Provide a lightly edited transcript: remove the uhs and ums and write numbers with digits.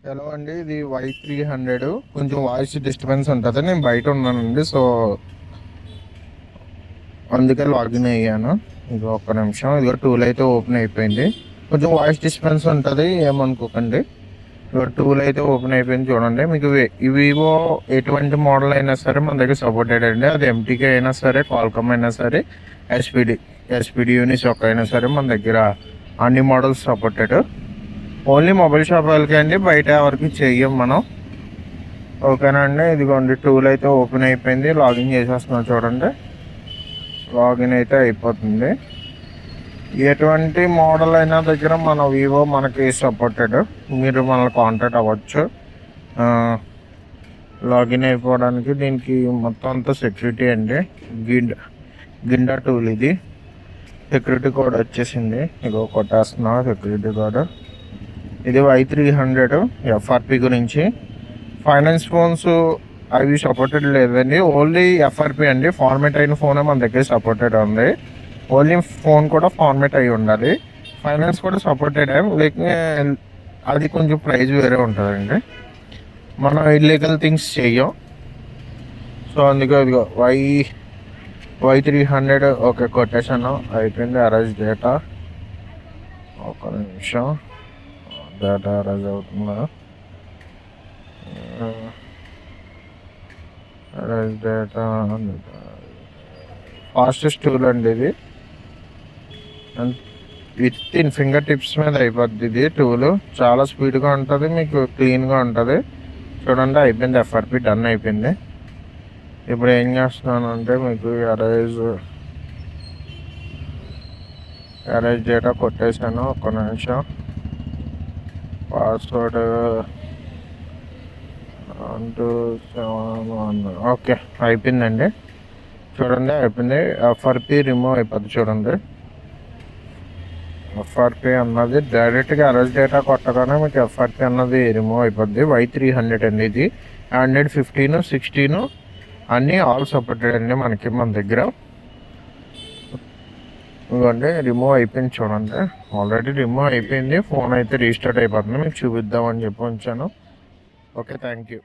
Hello అండి, ఇది Y300. కొంచెం వాయిస్ డిస్టర్బెన్స్ ఉంటుంది, నేను బయట ఉన్నానండి. సో అందుకే లాగిన్ అయ్యాను. ఇది ఒక్క నిమిషం. ఇదిగో టూల్ అయితే ఓపెన్ అయిపోయింది. కొంచెం వాయిస్ డిస్టర్బెన్స్ ఉంటుంది, ఏమనుకోకండి. ఇదిగో టూల్ అయితే ఓపెన్ అయిపోయింది. చూడండి, మీకు వివో ఎటువంటి మోడల్ అయినా సరే మన దగ్గర సపోర్టెడ్ అండి. అది ఎంటీకే అయినా సరే, క్వాల్కమ్ అయినా సరే, ఎస్పీడి యూనిసాక్ అయినా సరే మన దగ్గర అన్ని models supported. Only mobile shop వాళ్ళకి అండి, బయట ఎవరికి చెయ్యం మనం. ఓకేనా అండి. ఇదిగోండి టూల్ అయితే ఓపెన్ అయిపోయింది. లాగిన్ చేసేస్తున్నాం. చూడండి, లాగిన్ అయితే అయిపోతుంది. ఎటువంటి మోడల్ అయినా దగ్గర మన వివో మనకి సపోర్టెడ్, మీరు మనల్ని కాంటాక్ట్ అవ్వచ్చు. లాగిన్ అయిపోవడానికి దీనికి మొత్తం అంతా సెక్యూరిటీ అండి. గిండా టూల్ ఇది. సెక్యూరిటీ కోడ్ వచ్చేసింది, ఇగో కొట్టేస్తున్నా సెక్యూరిటీ కోడ్. ఇది Y300 ఎఫ్ఆర్పి గురించి. ఫైనాన్స్ ఫోన్స్ అవి సపోర్టెడ్ లేదండి, ఓన్లీ ఎఫ్ఆర్పి అండి. ఫార్మేట్ అయిన ఫోనే మన దగ్గర సపోర్టెడ్ ఉంది. ఓన్లీ ఫోన్ కూడా ఫార్మేట్ అయి ఉండాలి. ఫైనాన్స్ కూడా సపోర్టెడ్, లేకపోతే అది కొంచెం ప్రైస్ వేరే ఉంటుందండి. మనం ఇల్లీగల్ థింగ్స్ చెయ్యం. సో అందుకే ఇదిగో Y300 ఓకే కొటేషన్ అయిపోయింది. అరేంజ్ డేటా, ఒక నిమిషం. డేటా అరేంజ్ అవుతుందా? అరేంజ్ డేటా ఫాస్టెస్ట్ టూల్ అండి ఇది. విత్ ఇన్ ఫింగర్ టిప్స్ మీద అయిపోద్ది. ఇది టూల్ చాలా స్పీడ్గా ఉంటుంది, మీకు క్లీన్గా ఉంటుంది. చూడండి, అయిపోయింది. ఎఫ్ఆర్పి డన్ అయిపోయింది. ఇప్పుడు ఏం చేస్తున్నాను అంటే మీకు అరేంజ్ డేటా కొట్టేశాను. ఒక్క నిమిషం. పాస్వర్డ్ 1271. ఓకే, అయిపోయిందండి. చూడండి, అయిపోయింది. ఎఫ్ఆర్పి రిమూవ్ అయిపోద్ది. చూడండి, ఎఫ్ఆర్పి అన్నది డైరెక్ట్గా అరెస్ట్ డేటా కొట్టగానే మీకు ఎఫ్ఆర్పి అన్నది రిమూవ్ అయిపోద్ది. Y300 అండి ఇది. Android 15, 16 అన్నీ ఆల్ సపోర్టెడ్ అండి మన దగ్గర. ఇవ్వండి, రిమూవ్ అయిపోయింది. చూడండి, ఆల్రెడీ రిమూవ్ అయిపోయింది. ఫోన్ అయితే రీస్టార్ట్ అయిపోతుంది. మీకు చూపిద్దామని చెప్పి ఉంచాను. Okay, thank you.